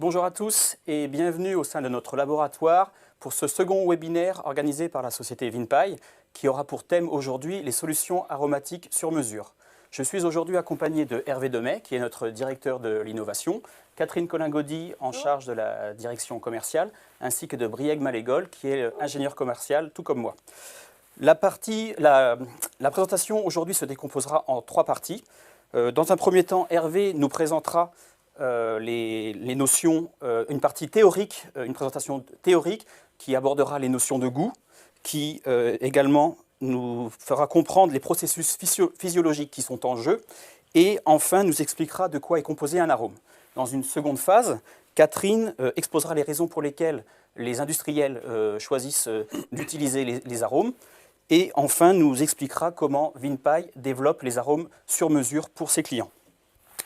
Bonjour à tous et bienvenue au sein de notre laboratoire pour ce second webinaire organisé par la société Vinpai qui aura pour thème aujourd'hui les solutions aromatiques sur mesure. Je suis aujourd'hui accompagné de Hervé Demet qui est notre directeur de l'innovation, Catherine Colin-Gaudy en charge de la direction commerciale ainsi que de Brieg Malégol qui est ingénieur commercial tout comme moi. La présentation aujourd'hui se décomposera en trois parties. Dans un premier temps, Hervé nous présentera les notions, une partie théorique, une présentation théorique qui abordera les notions de goût, qui également nous fera comprendre les processus physiologiques qui sont en jeu, et enfin nous expliquera de quoi est composé un arôme. Dans une seconde phase, Catherine exposera les raisons pour lesquelles les industriels choisissent d'utiliser les arômes, et enfin nous expliquera comment Vinpai développe les arômes sur mesure pour ses clients.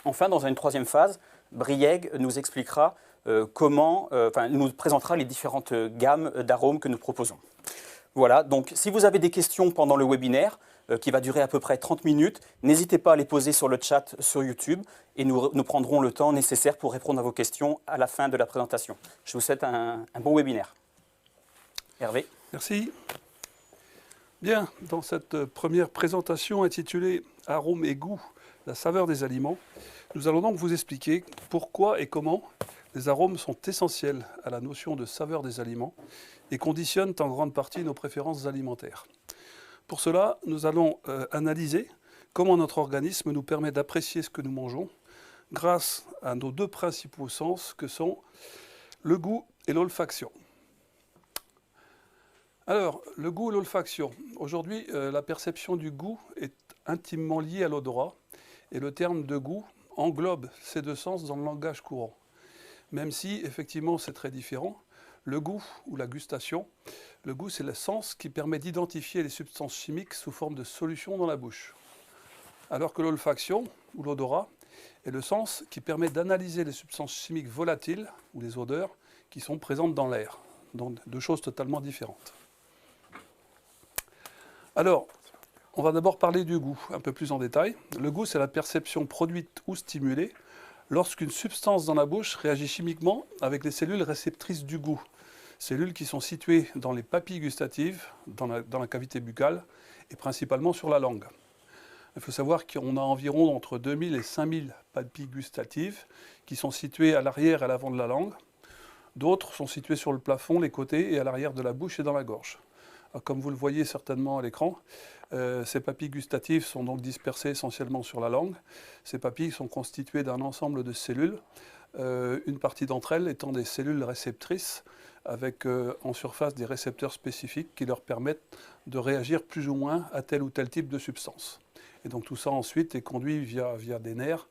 Enfin, dans une troisième phase, Brieg nous expliquera nous présentera les différentes gammes d'arômes que nous proposons. Voilà, donc si vous avez des questions pendant le webinaire, qui va durer à peu près 30 minutes, n'hésitez pas à les poser sur le chat sur YouTube et nous prendrons le temps nécessaire pour répondre à vos questions à la fin de la présentation. Je vous souhaite un bon webinaire. Hervé. Merci. Bien, dans cette première présentation intitulée « Arômes et goût, la saveur des aliments », nous allons donc vous expliquer pourquoi et comment les arômes sont essentiels à la notion de saveur des aliments et conditionnent en grande partie nos préférences alimentaires. Pour cela, nous allons analyser comment notre organisme nous permet d'apprécier ce que nous mangeons grâce à nos deux principaux sens que sont le goût et l'olfaction. Alors, le goût et l'olfaction. Aujourd'hui, la perception du goût est intimement liée à l'odorat et le terme de goût englobe ces deux sens dans le langage courant. Même si, effectivement, c'est très différent, le goût ou la gustation, le goût, c'est le sens qui permet d'identifier les substances chimiques sous forme de solution dans la bouche. Alors que l'olfaction, ou l'odorat, est le sens qui permet d'analyser les substances chimiques volatiles, ou les odeurs, qui sont présentes dans l'air. Donc, deux choses totalement différentes. Alors, on va d'abord parler du goût, un peu plus en détail. Le goût, c'est la perception produite ou stimulée lorsqu'une substance dans la bouche réagit chimiquement avec les cellules réceptrices du goût. Cellules qui sont situées dans les papilles gustatives, dans la cavité buccale et principalement sur la langue. Il faut savoir qu'on a environ entre 2000 et 5000 papilles gustatives qui sont situées à l'arrière et à l'avant de la langue. D'autres sont situées sur le plafond, les côtés et à l'arrière de la bouche et dans la gorge. Alors, comme vous le voyez certainement à l'écran, ces papilles gustatives sont donc dispersées essentiellement sur la langue. Ces papilles sont constituées d'un ensemble de cellules, une partie d'entre elles étant des cellules réceptrices avec en surface des récepteurs spécifiques qui leur permettent de réagir plus ou moins à tel ou tel type de substance. Et donc tout ça ensuite est conduit via des nerfs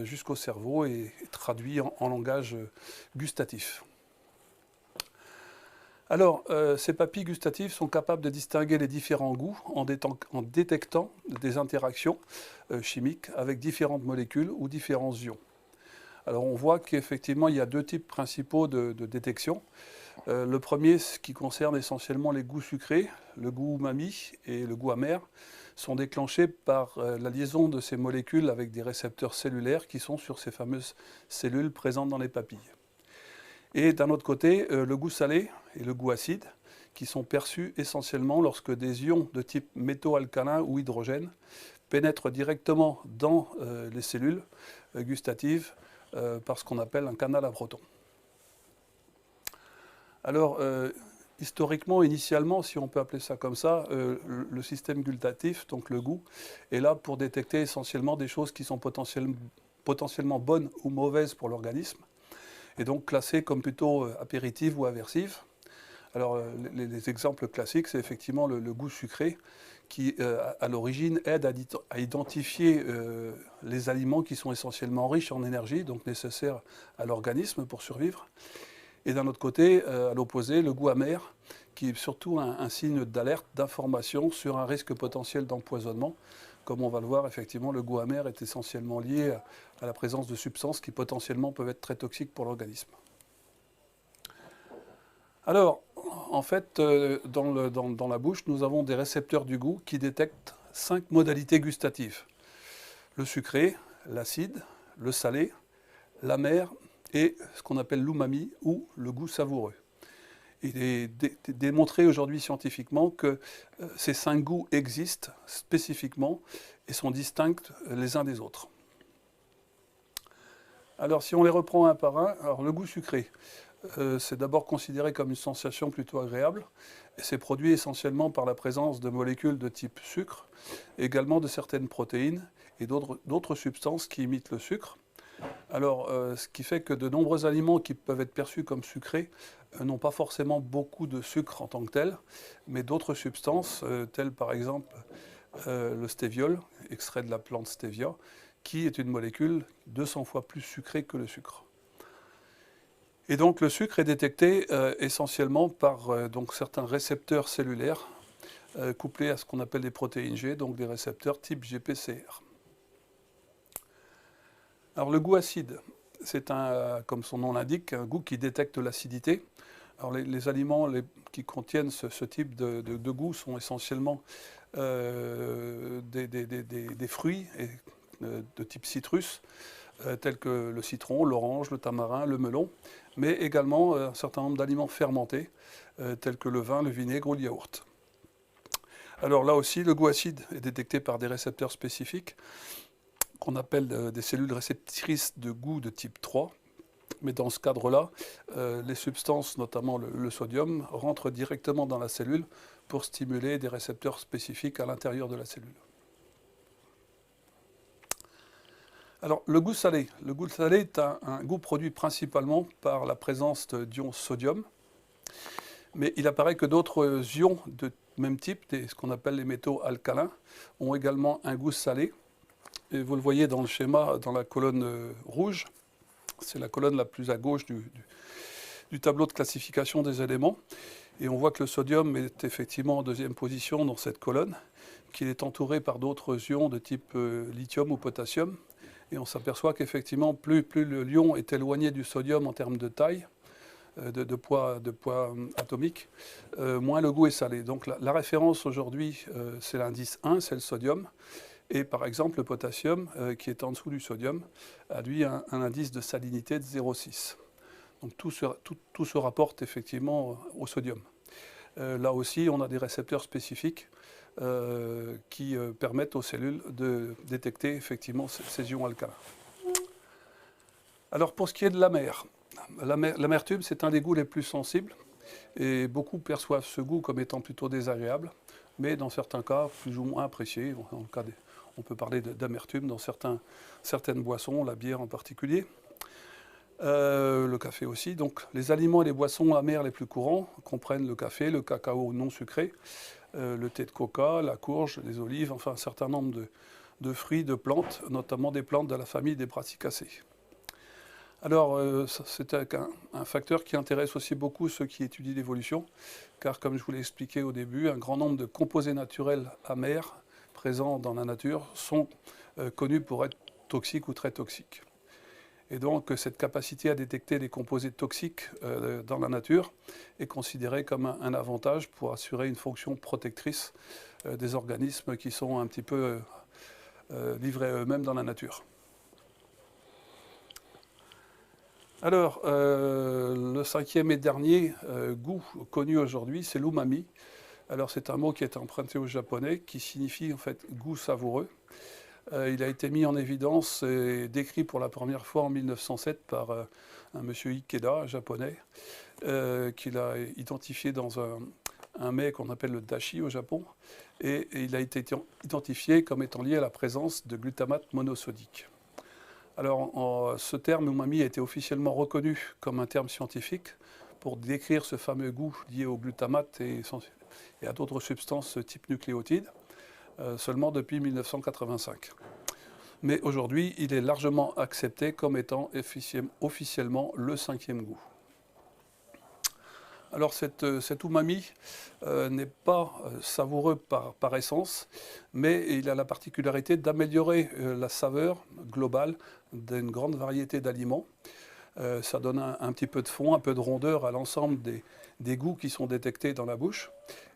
jusqu'au cerveau et traduit en langage gustatif. Alors, ces papilles gustatives sont capables de distinguer les différents goûts en détectant des interactions chimiques avec différentes molécules ou différents ions. Alors, on voit qu'effectivement, il y a deux types principaux de détection. Le premier, ce qui concerne essentiellement les goûts sucrés, le goût umami et le goût amer, sont déclenchés par la liaison de ces molécules avec des récepteurs cellulaires qui sont sur ces fameuses cellules présentes dans les papilles. Et d'un autre côté, le goût salé et le goût acide, qui sont perçus essentiellement lorsque des ions de type métaux-alcalins ou hydrogène pénètrent directement dans les cellules gustatives par ce qu'on appelle un canal à protons. Alors, historiquement, initialement, si on peut appeler ça comme ça, le système gustatif, donc le goût, est là pour détecter essentiellement des choses qui sont potentiellement bonnes ou mauvaises pour l'organisme, et donc classées comme plutôt apéritives ou aversives. Alors les exemples classiques, c'est effectivement le goût sucré qui, à l'origine, aide à identifier les aliments qui sont essentiellement riches en énergie, donc nécessaires à l'organisme pour survivre. Et d'un autre côté, à l'opposé, le goût amer, qui est surtout un signe d'alerte, d'information sur un risque potentiel d'empoisonnement. Comme on va le voir, effectivement, le goût amer est essentiellement lié à la présence de substances qui potentiellement peuvent être très toxiques pour l'organisme. Alors, en fait, dans la bouche, nous avons des récepteurs du goût qui détectent 5 modalités gustatives. Le sucré, l'acide, le salé, l'amer et ce qu'on appelle l'umami ou le goût savoureux. Il est démontré aujourd'hui scientifiquement que ces 5 goûts existent spécifiquement et sont distincts les uns des autres. Alors si on les reprend un par un, alors le goût sucré, c'est d'abord considéré comme une sensation plutôt agréable et c'est produit essentiellement par la présence de molécules de type sucre, également de certaines protéines et d'autres substances qui imitent le sucre. Alors, ce qui fait que de nombreux aliments qui peuvent être perçus comme sucrés n'ont pas forcément beaucoup de sucre en tant que tel, mais d'autres substances, telles par exemple le stéviol, extrait de la plante stevia, qui est une molécule 200 fois plus sucrée que le sucre. Et donc le sucre est détecté essentiellement par donc certains récepteurs cellulaires couplés à ce qu'on appelle des protéines G, donc des récepteurs type GPCR. Alors le goût acide, c'est comme son nom l'indique, un goût qui détecte l'acidité. Alors les aliments qui contiennent ce type de goût sont essentiellement des fruits de type citrus, tels que le citron, l'orange, le tamarin, le melon, mais également un certain nombre d'aliments fermentés, tels que le vin, le vinaigre ou le yaourt. Alors là aussi, le goût acide est détecté par des récepteurs spécifiques, qu'on appelle des cellules réceptrices de goût de type 3. Mais dans ce cadre-là, les substances, notamment le sodium, rentrent directement dans la cellule pour stimuler des récepteurs spécifiques à l'intérieur de la cellule. Alors, le goût salé. Le goût salé est un goût produit principalement par la présence d'ions sodium. Mais il apparaît que d'autres ions de même type, ce qu'on appelle les métaux alcalins, ont également un goût salé. Et vous le voyez dans le schéma, dans la colonne rouge. C'est la colonne la plus à gauche du tableau de classification des éléments. Et on voit que le sodium est effectivement en deuxième position dans cette colonne, qu'il est entouré par d'autres ions de type lithium ou potassium. Et on s'aperçoit qu'effectivement, plus le ion est éloigné du sodium en termes de taille, de poids atomique, moins le goût est salé. Donc la référence aujourd'hui, c'est l'indice 1, c'est le sodium. Et par exemple, le potassium, qui est en dessous du sodium, a lui un indice de salinité de 0,6. Donc tout se rapporte effectivement au sodium. Là aussi, on a des récepteurs spécifiques qui permettent aux cellules de détecter effectivement ces ions alcalins. Alors pour ce qui est de l'amer, l'amertume, c'est un des goûts les plus sensibles et beaucoup perçoivent ce goût comme étant plutôt désagréable, mais dans certains cas, plus ou moins apprécié. On peut parler d'amertume dans certaines boissons, la bière en particulier, le café aussi. Donc les aliments et les boissons amères les plus courants comprennent le café, le cacao non sucré, le thé de coca, la courge, les olives, enfin un certain nombre de fruits, de plantes, notamment des plantes de la famille des brassicacées. Alors, c'est un facteur qui intéresse aussi beaucoup ceux qui étudient l'évolution, car comme je vous l'ai expliqué au début, un grand nombre de composés naturels amers présents dans la nature sont connus pour être toxiques ou très toxiques. Et donc, cette capacité à détecter les composés toxiques dans la nature est considérée comme un avantage pour assurer une fonction protectrice des organismes qui sont un petit peu livrés à eux-mêmes dans la nature. Alors, le cinquième et dernier goût connu aujourd'hui, c'est l'umami. Alors, c'est un mot qui est emprunté au japonais, qui signifie en fait goût savoureux. Il a été mis en évidence et décrit pour la première fois en 1907 par un monsieur Ikeda, un japonais, qu'il a identifié dans un mets qu'on appelle le dashi au Japon. Et il a été identifié comme étant lié à la présence de glutamate monosodique. Alors, ce terme umami a été officiellement reconnu comme un terme scientifique pour décrire ce fameux goût lié au glutamate et à d'autres substances type nucléotides, seulement depuis 1985. Mais aujourd'hui, il est largement accepté comme étant officiellement le cinquième goût. Alors cet umami n'est pas savoureux par essence, mais il a la particularité d'améliorer la saveur globale d'une grande variété d'aliments. Ça donne un petit peu de fond, un peu de rondeur à l'ensemble des goûts qui sont détectés dans la bouche.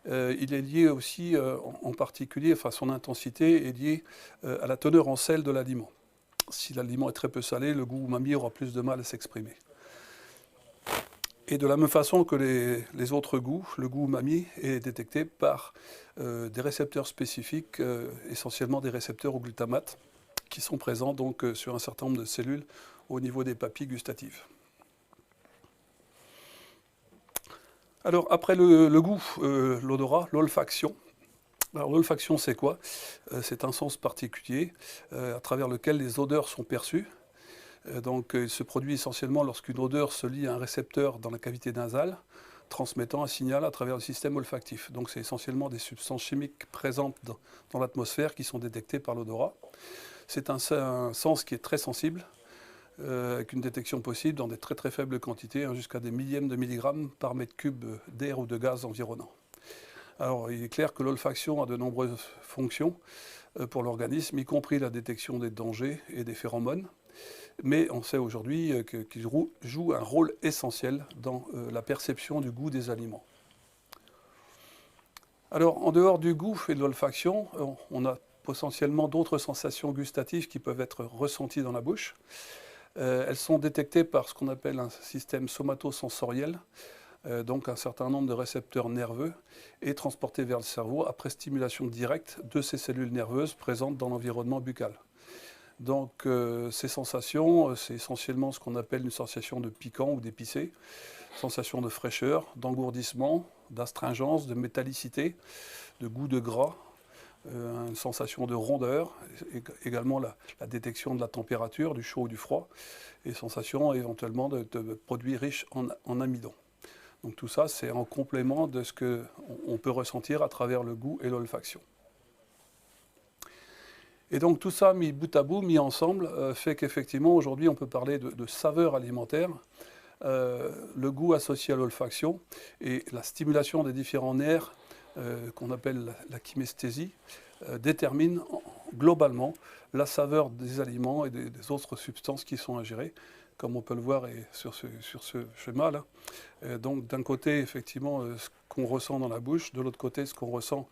Il est lié aussi en particulier, enfin son intensité est liée à la teneur en sel de l'aliment. Si l'aliment est très peu salé, le goût umami aura plus de mal à s'exprimer. Et de la même façon que les autres goûts, le goût umami est détecté par des récepteurs spécifiques, essentiellement des récepteurs au glutamate, qui sont présents donc sur un certain nombre de cellules au niveau des papilles gustatives. Alors après le goût, l'odorat, l'olfaction. Alors l'olfaction c'est quoi? C'est un sens particulier à travers lequel les odeurs sont perçues. Donc il se produit essentiellement lorsqu'une odeur se lie à un récepteur dans la cavité nasale, transmettant un signal à travers le système olfactif. Donc c'est essentiellement des substances chimiques présentes dans l'atmosphère qui sont détectées par l'odorat. C'est un sens qui est très sensible, avec une détection possible dans des très très faibles quantités, jusqu'à des millièmes de milligrammes par mètre cube d'air ou de gaz environnant. Alors il est clair que l'olfaction a de nombreuses fonctions pour l'organisme, y compris la détection des dangers et des phéromones. Mais on sait aujourd'hui qu'il joue un rôle essentiel dans la perception du goût des aliments. Alors, en dehors du goût et de l'olfaction, on a potentiellement d'autres sensations gustatives qui peuvent être ressenties dans la bouche. Elles sont détectées par ce qu'on appelle un système somatosensoriel, donc un certain nombre de récepteurs nerveux, et transportées vers le cerveau après stimulation directe de ces cellules nerveuses présentes dans l'environnement buccal. Donc ces sensations, c'est essentiellement ce qu'on appelle une sensation de piquant ou d'épicé, sensation de fraîcheur, d'engourdissement, d'astringence, de métallicité, de goût de gras, une sensation de rondeur, également la détection de la température, du chaud ou du froid, et sensation éventuellement de produits riches en amidon. Donc tout ça, c'est en complément de ce qu'on peut ressentir à travers le goût et l'olfaction. Et donc tout ça mis bout à bout, mis ensemble, fait qu'effectivement aujourd'hui on peut parler de saveurs alimentaires, le goût associé à l'olfaction et la stimulation des différents nerfs qu'on appelle la kymesthésie détermine globalement la saveur des aliments et des autres substances qui sont ingérées, comme on peut le voir sur ce schéma-là. Donc d'un côté, effectivement, ce qu'on ressent dans la bouche, de l'autre côté, ce qu'on ressent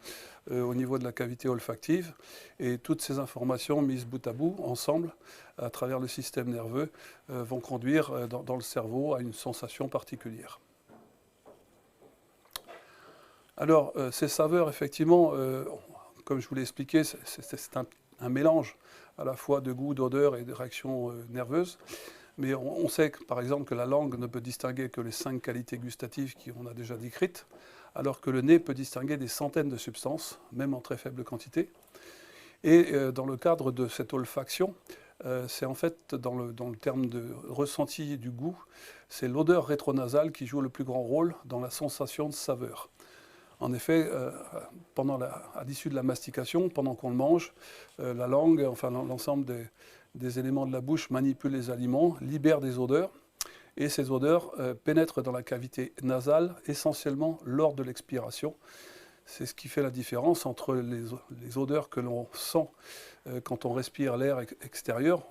au niveau de la cavité olfactive. Et toutes ces informations mises bout à bout, ensemble, à travers le système nerveux, vont conduire dans le cerveau à une sensation particulière. Alors, ces saveurs, effectivement, comme je vous l'ai expliqué, c'est un mélange à la fois de goût, d'odeur et de réactions nerveuses. Mais on sait que, par exemple, que la langue ne peut distinguer que les 5 qualités gustatives qu'on a déjà décrites, alors que le nez peut distinguer des centaines de substances, même en très faible quantité. Et dans le cadre de cette olfaction, c'est en fait, dans le terme de ressenti du goût, c'est l'odeur rétronasale qui joue le plus grand rôle dans la sensation de saveur. En effet, à l'issue de la mastication, pendant qu'on le mange, la langue, enfin l'ensemble des éléments de la bouche manipulent les aliments, libèrent des odeurs, et ces odeurs pénètrent dans la cavité nasale essentiellement lors de l'expiration. C'est ce qui fait la différence entre les odeurs que l'on sent quand on respire l'air extérieur.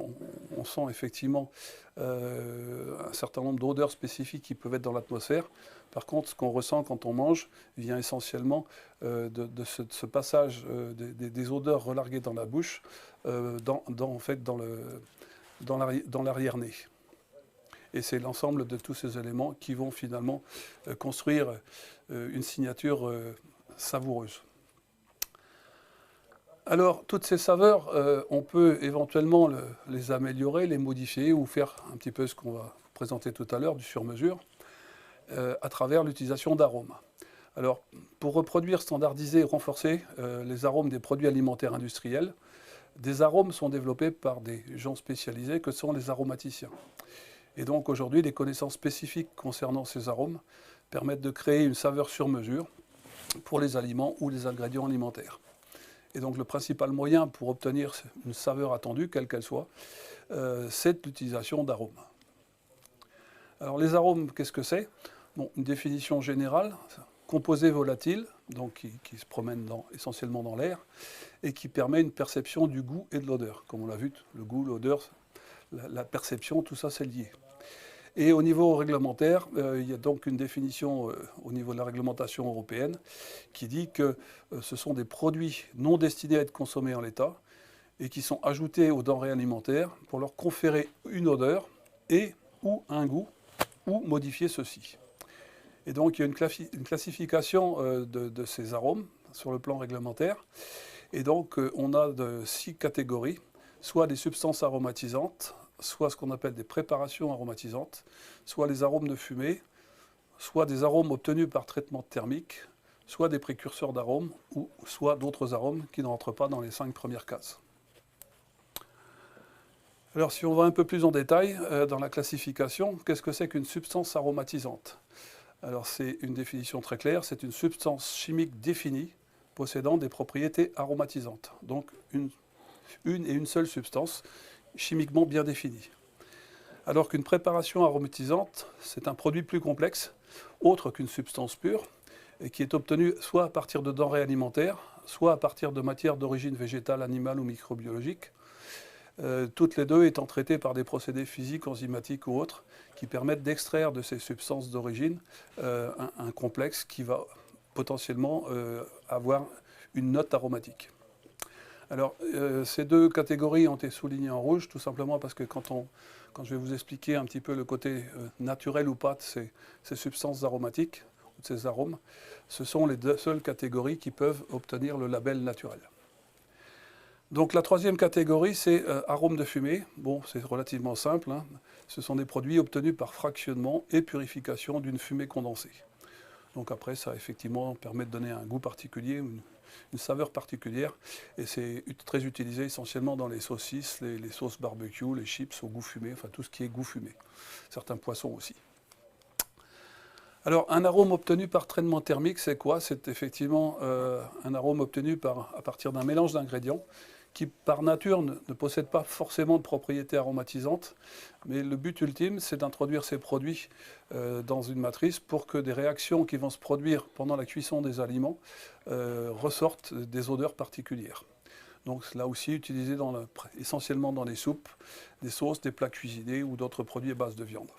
On sent effectivement un certain nombre d'odeurs spécifiques qui peuvent être dans l'atmosphère. Par contre, ce qu'on ressent quand on mange vient essentiellement de ce passage des odeurs relarguées dans la bouche, dans l'arrière-nez. Et c'est l'ensemble de tous ces éléments qui vont finalement construire une signature savoureuse. Alors, toutes ces saveurs, on peut éventuellement les améliorer, les modifier ou faire un petit peu ce qu'on va présenter tout à l'heure, du sur-mesure, à travers l'utilisation d'arômes. Alors, pour reproduire, standardiser et renforcer les arômes des produits alimentaires industriels, des arômes sont développés par des gens spécialisés que sont les aromaticiens. Et donc aujourd'hui, les connaissances spécifiques concernant ces arômes permettent de créer une saveur sur mesure pour les aliments ou les ingrédients alimentaires. Et donc le principal moyen pour obtenir une saveur attendue, quelle qu'elle soit, c'est l'utilisation d'arômes. Alors les arômes, qu'est-ce que c'est? Bon, une définition générale, composé volatile, donc qui se promène essentiellement dans l'air, et qui permet une perception du goût et de l'odeur. Comme on l'a vu, le goût, l'odeur, la perception, tout ça c'est lié. Et au niveau réglementaire, il y a donc une définition au niveau de la réglementation européenne qui dit que ce sont des produits non destinés à être consommés en l'état et qui sont ajoutés aux denrées alimentaires pour leur conférer une odeur et ou un goût ou modifier ceci. Et donc il y a une classification de ces arômes sur le plan réglementaire. Et donc on a 6 catégories, soit des substances aromatisantes, soit ce qu'on appelle des préparations aromatisantes, soit les arômes de fumée, soit des arômes obtenus par traitement thermique, soit des précurseurs d'arômes, ou soit d'autres arômes qui ne rentrent pas dans les 5 premières cases. Alors si on va un peu plus en détail dans la classification, qu'est-ce que c'est qu'une substance aromatisante? Alors c'est une définition très claire, c'est une substance chimique définie possédant des propriétés aromatisantes. Donc une et une seule substance chimiquement bien définie. Alors qu'une préparation aromatisante, c'est un produit plus complexe, autre qu'une substance pure, et qui est obtenu soit à partir de denrées alimentaires, soit à partir de matières d'origine végétale, animale ou microbiologique, toutes les deux étant traitées par des physiques, enzymatiques ou autres, qui permettent d'extraire de ces substances d'origine un complexe qui va potentiellement avoir une note aromatique. Alors, ces 2 catégories ont été soulignées en rouge, tout simplement parce que quand je vais vous expliquer un petit peu le côté naturel ou pas de ces substances aromatiques, ou de ces arômes, ce sont les 2 seules catégories qui peuvent obtenir le label naturel. Donc la 3e catégorie, c'est arômes de fumée. Bon, c'est relativement simple, hein. Ce sont des produits obtenus par fractionnement et purification d'une fumée condensée. Donc après, ça effectivement permet de donner un goût particulier, une saveur particulière, et c'est très utilisé essentiellement dans les saucisses, les sauces barbecue, les chips au goût fumé, enfin tout ce qui est goût fumé. Certains poissons aussi. Alors, un arôme obtenu par traitement thermique, c'est quoi? C'est effectivement un arôme obtenu à partir d'un mélange d'ingrédients qui, par nature, ne possède pas forcément de propriétés aromatisantes. Mais le but ultime, c'est d'introduire ces produits dans une matrice pour que des réactions qui vont se produire pendant la cuisson des aliments ressortent des odeurs particulières. Donc là aussi, utilisé essentiellement dans les soupes, des sauces, des plats cuisinés ou d'autres produits à base de viande.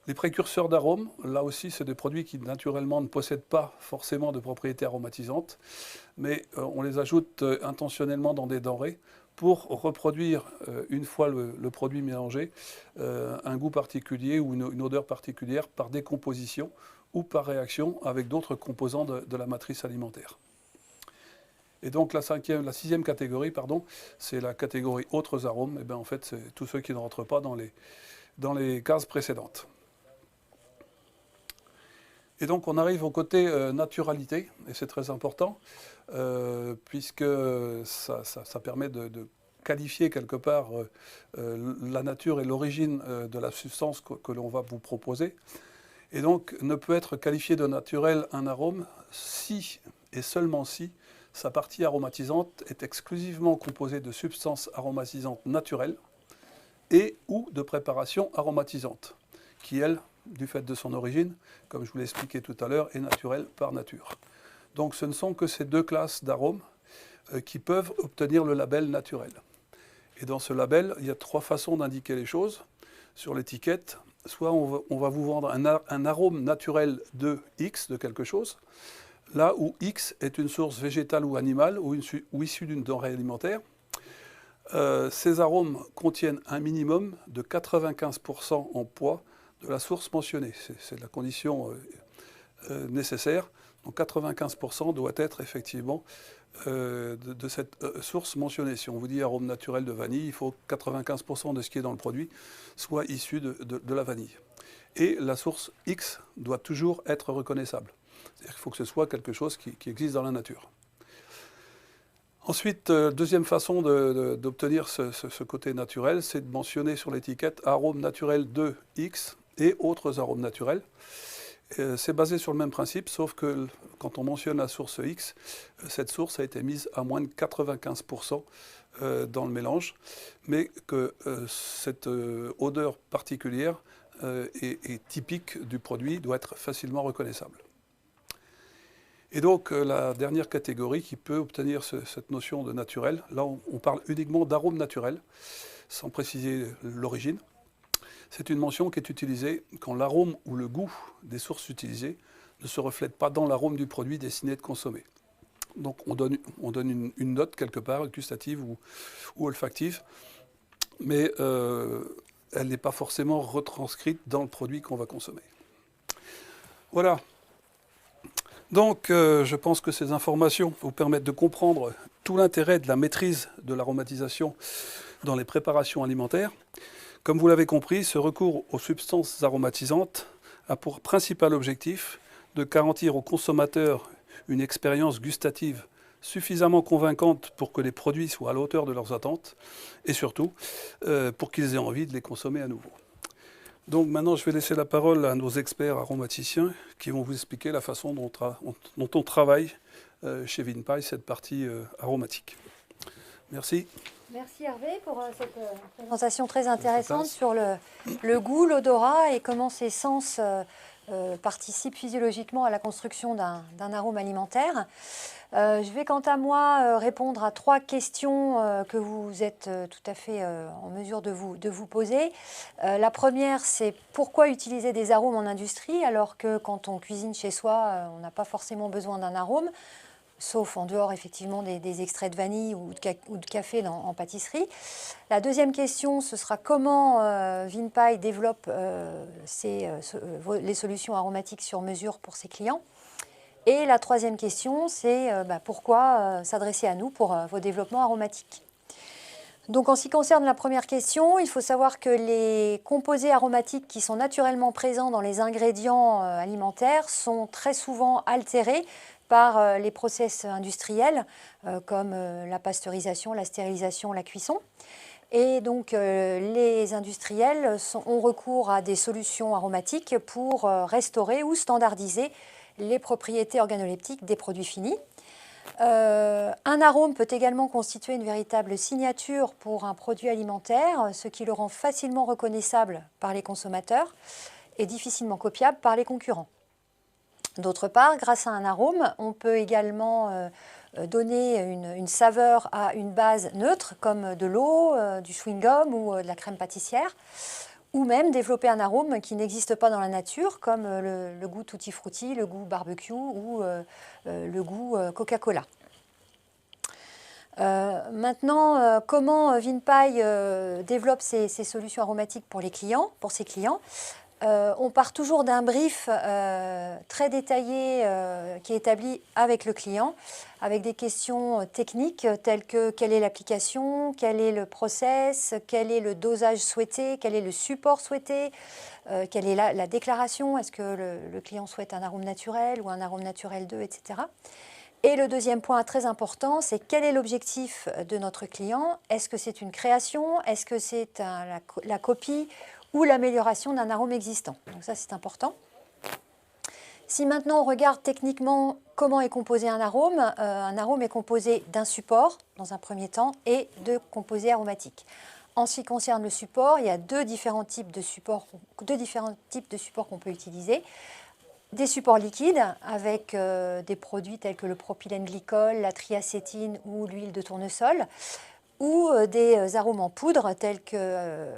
Les précurseurs d'arômes, là aussi, c'est des produits qui naturellement ne possèdent pas forcément de propriétés aromatisantes, mais on les ajoute intentionnellement dans des denrées pour reproduire, une fois le produit mélangé, un goût particulier ou une odeur particulière par décomposition ou par réaction avec d'autres composants de la matrice alimentaire. Et donc la 6e catégorie, c'est la catégorie autres arômes. Et bien en fait, c'est tous ceux qui ne rentrent pas dans les cases précédentes. Et donc on arrive au côté naturalité, et c'est très important, puisque ça permet de qualifier quelque part la nature et l'origine de la substance que l'on va vous proposer. Et donc ne peut être qualifié de naturel un arôme si, et seulement si, sa partie aromatisante est exclusivement composée de substances aromatisantes naturelles et ou de préparations aromatisantes, qui, elles, du fait de son origine, comme je vous l'ai expliqué tout à l'heure, est naturelle par nature. Donc ce ne sont que ces 2 classes d'arômes qui peuvent obtenir le label naturel. Et dans ce label, il y a 3 façons d'indiquer les choses. Sur l'étiquette, soit on va vous vendre un arôme naturel de X, de quelque chose, là où X est une source végétale ou animale ou issue d'une denrée alimentaire. Ces arômes contiennent un minimum de 95% en poids de la source mentionnée. C'est la condition nécessaire. Donc 95% doit être effectivement de cette source mentionnée. Si on vous dit arôme naturel de vanille, il faut que 95% de ce qui est dans le produit soit issu de la vanille. Et la source X doit toujours être reconnaissable. C'est-à-dire qu'il faut que ce soit quelque chose qui existe dans la nature. Ensuite, deuxième façon d'obtenir ce côté naturel, c'est de mentionner sur l'étiquette arôme naturel de X et autres arômes naturels. C'est basé sur le même principe, sauf que quand on mentionne la source X, cette source a été mise à moins de 95% dans le mélange, mais que cette odeur particulière est typique du produit, doit être facilement reconnaissable. Et donc la dernière catégorie qui peut obtenir cette notion de naturel, là on parle uniquement d'arôme naturel, sans préciser l'origine. C'est une mention qui est utilisée quand l'arôme ou le goût des sources utilisées ne se reflète pas dans l'arôme du produit destiné à être consommé. Donc on donne une note quelque part, gustative ou olfactive, mais elle n'est pas forcément retranscrite dans le produit qu'on va consommer. Voilà. Donc je pense que ces informations vous permettent de comprendre tout l'intérêt de la maîtrise de l'aromatisation dans les préparations alimentaires. Comme vous l'avez compris, ce recours aux substances aromatisantes a pour principal objectif de garantir aux consommateurs une expérience gustative suffisamment convaincante pour que les produits soient à la hauteur de leurs attentes et surtout pour qu'ils aient envie de les consommer à nouveau. Donc maintenant, je vais laisser la parole à nos experts aromaticiens qui vont vous expliquer la façon dont on travaille chez Vinpai cette partie aromatique. Merci. Merci Hervé pour cette présentation très intéressante sur le goût, l'odorat et comment ces sens participent physiologiquement à la construction d'un arôme alimentaire. Je vais quant à moi répondre à 3 questions que vous êtes tout à fait en mesure de vous poser. La première, c'est pourquoi utiliser des arômes en industrie alors que quand on cuisine chez soi, on n'a pas forcément besoin d'un arôme, sauf en dehors effectivement des extraits de vanille ou de café en pâtisserie. La deuxième question, ce sera comment Vinpai développe les solutions aromatiques sur mesure pour ses clients. Et la troisième question, c'est pourquoi s'adresser à nous pour vos développements aromatiques. Donc en ce qui concerne la première question, il faut savoir que les composés aromatiques qui sont naturellement présents dans les ingrédients alimentaires sont très souvent altérés par les process industriels comme la pasteurisation, la stérilisation, la cuisson. Et donc les industriels ont recours à des solutions aromatiques pour restaurer ou standardiser les propriétés organoleptiques des produits finis. Un arôme peut également constituer une véritable signature pour un produit alimentaire, ce qui le rend facilement reconnaissable par les consommateurs et difficilement copiable par les concurrents. D'autre part, grâce à un arôme, on peut également donner une saveur à une base neutre comme de l'eau, du chewing-gum ou de la crème pâtissière, ou même développer un arôme qui n'existe pas dans la nature comme le goût tutti frutti, le goût barbecue ou le goût Coca-Cola. Maintenant, comment Vinpai développe ces solutions aromatiques pour ses clients. On part toujours d'un brief très détaillé qui est établi avec le client, avec des questions techniques telles que quelle est l'application, quel est le process, quel est le dosage souhaité, quel est le support souhaité, quelle est la déclaration, est-ce que le client souhaite un arôme naturel ou un arôme naturel 2, etc. Et le deuxième point très important, c'est quel est l'objectif de notre client? Est-ce que c'est une création? Est-ce que c'est la copie ou l'amélioration d'un arôme existant? Donc ça, c'est important. Si maintenant on regarde techniquement comment est composé un arôme est composé d'un support, dans un premier temps, et de composés aromatiques. En ce qui concerne le support, il y a deux différents types de supports qu'on peut utiliser. Des supports liquides avec des produits tels que le propylène glycol, la triacétine ou l'huile de tournesol, ou des arômes en poudre tels que,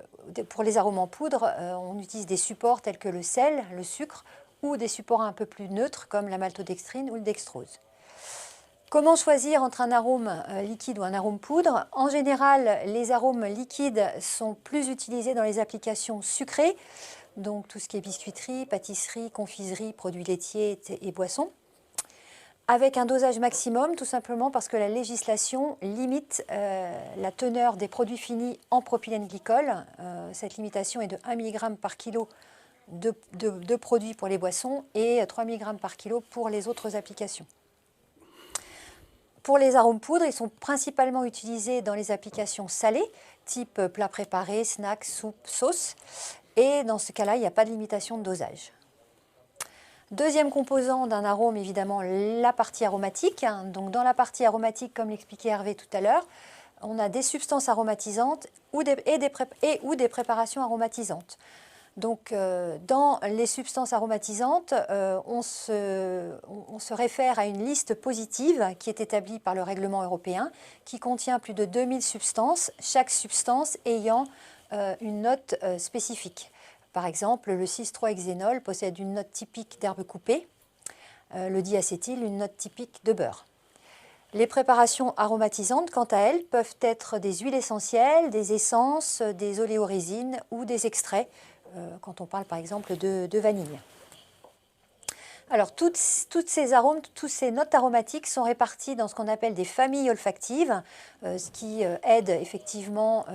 pour les arômes en poudre, on utilise des supports tels que le sel, le sucre, ou des supports un peu plus neutres comme la maltodextrine ou le dextrose. Comment choisir entre un arôme liquide ou un arôme poudre? En général, les arômes liquides sont plus utilisés dans les applications sucrées, donc tout ce qui est biscuiterie, pâtisserie, confiserie, produits laitiers et boissons, avec un dosage maximum, tout simplement parce que la législation limite la teneur des produits finis en propylène glycol. Cette limitation est de 1 mg par kilo de produits pour les boissons et 3 mg par kilo pour les autres applications. Pour les arômes poudres, ils sont principalement utilisés dans les applications salées, type plats préparés, snacks, soupe, sauce. Et dans ce cas-là, il n'y a pas de limitation de dosage. Deuxième composant d'un arôme, évidemment, la partie aromatique. Donc dans la partie aromatique, comme l'expliquait Hervé tout à l'heure, on a des substances aromatisantes ou des préparations aromatisantes. Donc dans les substances aromatisantes, on se réfère à une liste positive qui est établie par le règlement européen, qui contient plus de 2000 substances, chaque substance ayant une note spécifique. Par exemple, le 6,3-hexénol possède une note typique d'herbe coupée, le diacétyl une note typique de beurre. Les préparations aromatisantes, quant à elles, peuvent être des huiles essentielles, des essences, des oléorésines ou des extraits, quand on parle par exemple de vanille. Alors, toutes ces arômes, toutes ces notes aromatiques sont réparties dans ce qu'on appelle des familles olfactives, ce qui aide effectivement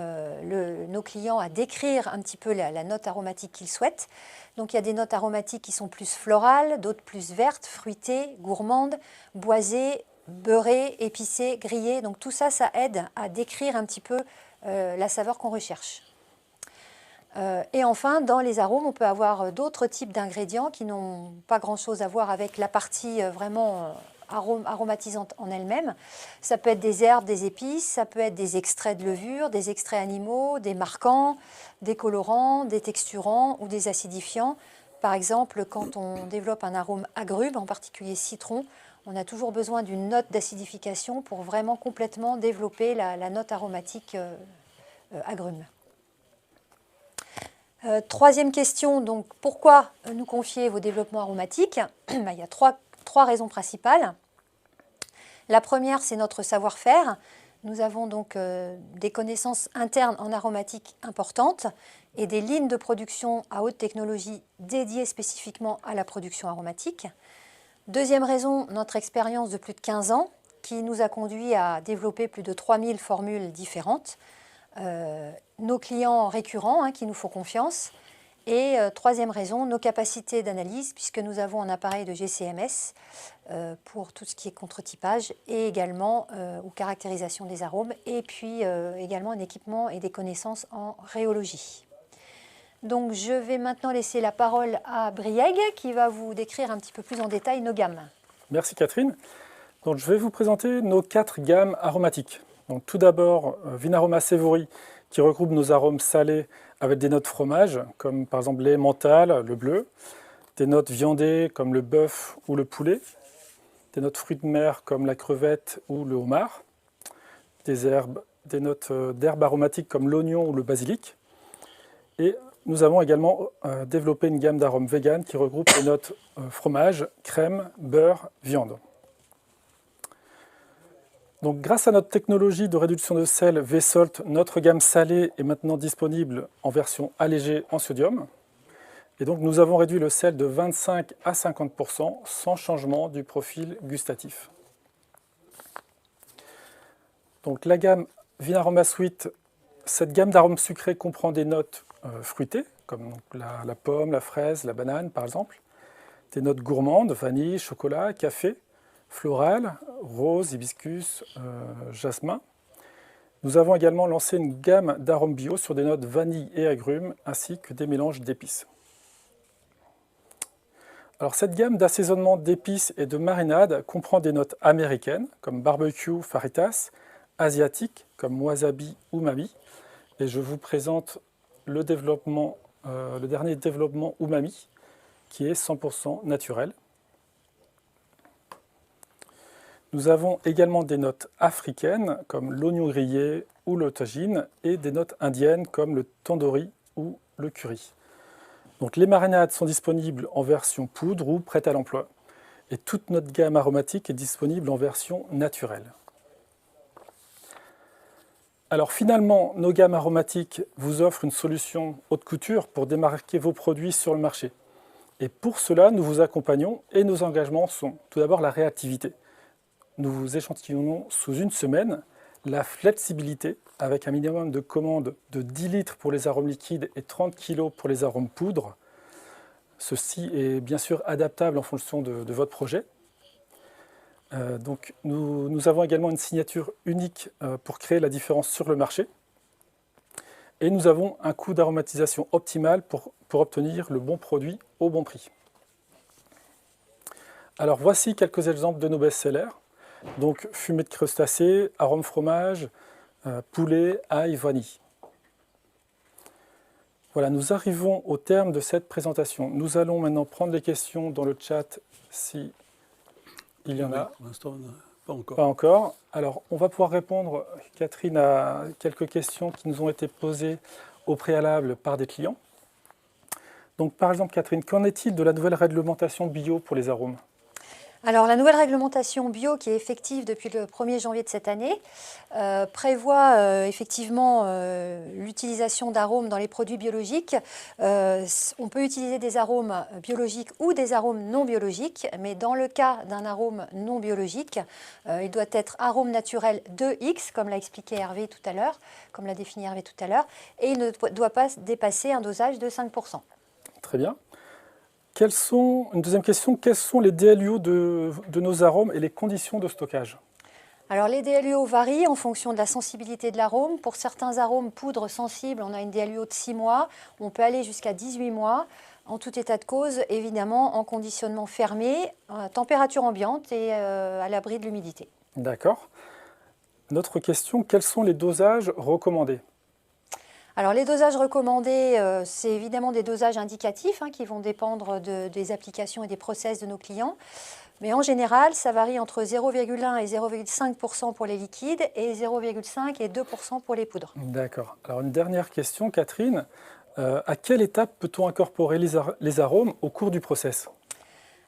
nos clients à décrire un petit peu la note aromatique qu'ils souhaitent. Donc, il y a des notes aromatiques qui sont plus florales, d'autres plus vertes, fruitées, gourmandes, boisées, beurrées, épicées, grillées. Donc, tout ça, ça aide à décrire un petit peu la saveur qu'on recherche. Et enfin, dans les arômes, on peut avoir d'autres types d'ingrédients qui n'ont pas grand-chose à voir avec la partie vraiment aromatisante en elle-même. Ça peut être des herbes, des épices, ça peut être des extraits de levure, des extraits animaux, des marquants, des colorants, des texturants ou des acidifiants. Par exemple, quand on développe un arôme agrume, en particulier citron, on a toujours besoin d'une note d'acidification pour vraiment complètement développer la note aromatique agrume. Troisième question, donc pourquoi nous confier vos développements aromatiques? Il y a trois raisons principales. La première, c'est notre savoir-faire. Nous avons donc des connaissances internes en aromatique importantes et des lignes de production à haute technologie dédiées spécifiquement à la production aromatique. Deuxième raison, notre expérience de plus de 15 ans qui nous a conduit à développer plus de 3000 formules différentes. Nos clients récurrents qui nous font confiance. Et troisième raison, nos capacités d'analyse, puisque nous avons un appareil de GCMS pour tout ce qui est contre-typage et également ou caractérisation des arômes, et puis également un équipement et des connaissances en rhéologie. Donc je vais maintenant laisser la parole à Brieg qui va vous décrire un petit peu plus en détail nos gammes. Merci Catherine. Donc, je vais vous présenter nos 4 gammes aromatiques. Donc, tout d'abord, Vinaroma Savory, qui regroupe nos arômes salés avec des notes fromage, comme par exemple lait mental, le bleu, des notes viandées comme le bœuf ou le poulet, des notes fruits de mer comme la crevette ou le homard, des notes d'herbes aromatiques comme l'oignon ou le basilic. Et nous avons également développé une gamme d'arômes vegan qui regroupe les notes fromage, crème, beurre, viande. Donc, grâce à notre technologie de réduction de sel V-Salt, notre gamme salée est maintenant disponible en version allégée en sodium. Et donc, nous avons réduit le sel de 25 à 50% sans changement du profil gustatif. Donc, la gamme Vinaroma Sweet, cette gamme d'arômes sucrés comprend des notes fruitées, comme donc la pomme, la fraise, la banane par exemple, des notes gourmandes, vanille, chocolat, café, floral, rose, hibiscus, jasmin. Nous avons également lancé une gamme d'arômes bio sur des notes vanille et agrumes, ainsi que des mélanges d'épices. Alors, cette gamme d'assaisonnement d'épices et de marinades comprend des notes américaines, comme barbecue, fajitas, asiatiques, comme wasabi, umami. Et je vous présente le dernier développement umami, qui est 100% naturel. Nous avons également des notes africaines comme l'oignon grillé ou le tagine et des notes indiennes comme le tandoori ou le curry. Donc, les marinades sont disponibles en version poudre ou prête à l'emploi. Et toute notre gamme aromatique est disponible en version naturelle. Alors finalement, nos gammes aromatiques vous offrent une solution haute couture pour démarquer vos produits sur le marché. Et pour cela, nous vous accompagnons et nos engagements sont tout d'abord la réactivité. Nous vous échantillonnons sous une semaine, la flexibilité avec un minimum de commandes de 10 litres pour les arômes liquides et 30 kg pour les arômes poudre. Ceci est bien sûr adaptable en fonction de votre projet. Donc nous avons également une signature unique pour créer la différence sur le marché. Et nous avons un coût d'aromatisation optimal pour obtenir le bon produit au bon prix. Alors voici quelques exemples de nos best-sellers. Donc fumée de crustacés, arôme fromage, poulet, ail, vanille. Voilà, nous arrivons au terme de cette présentation. Nous allons maintenant prendre les questions dans le chat si il y en a. Pour l'instant, pas encore. Pas encore. Alors, on va pouvoir répondre, Catherine, à quelques questions qui nous ont été posées au préalable par des clients. Donc, par exemple, Catherine, qu'en est-il de la nouvelle réglementation bio pour les arômes ? Alors, la nouvelle réglementation bio qui est effective depuis le 1er janvier de cette année prévoit effectivement l'utilisation d'arômes dans les produits biologiques. On peut utiliser des arômes biologiques ou des arômes non biologiques, mais dans le cas d'un arôme non biologique, il doit être arôme naturel 2X, comme l'a expliqué Hervé tout à l'heure, comme l'a défini Hervé tout à l'heure, et il ne doit pas dépasser un dosage de 5%. Très bien. Une deuxième question, quels sont les DLUO de nos arômes et les conditions de stockage? Alors les DLUO varient en fonction de la sensibilité de l'arôme. Pour certains arômes poudres sensibles, on a une DLUO de 6 mois, on peut aller jusqu'à 18 mois. En tout état de cause, évidemment, en conditionnement fermé, à température ambiante et à l'abri de l'humidité. D'accord. Notre question, quels sont les dosages recommandés? Alors les dosages recommandés, c'est évidemment des dosages indicatifs qui vont dépendre des applications et des process de nos clients. Mais en général, ça varie entre 0,1 et 0,5% pour les liquides et 0,5 et 2% pour les poudres. D'accord. Alors une dernière question, Catherine. À quelle étape peut-on incorporer les arômes au cours du process?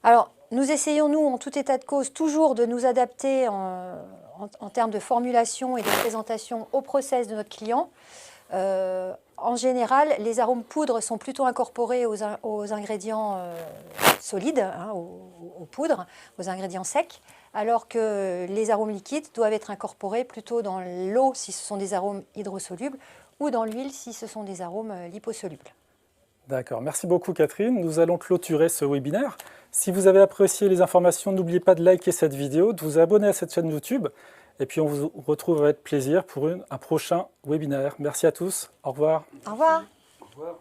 Alors, nous essayons, nous, en tout état de cause, toujours de nous adapter en termes de formulation et de présentation au process de notre client. En général, les arômes poudres sont plutôt incorporés aux ingrédients solides, aux poudres, aux ingrédients secs, alors que les arômes liquides doivent être incorporés plutôt dans l'eau si ce sont des arômes hydrosolubles ou dans l'huile si ce sont des arômes liposolubles. D'accord, merci beaucoup Catherine. Nous allons clôturer ce webinaire. Si vous avez apprécié les informations, n'oubliez pas de liker cette vidéo, de vous abonner à cette chaîne YouTube. Et puis on vous retrouve avec plaisir pour un prochain webinaire. Merci à tous. Au revoir. Au revoir. Au revoir.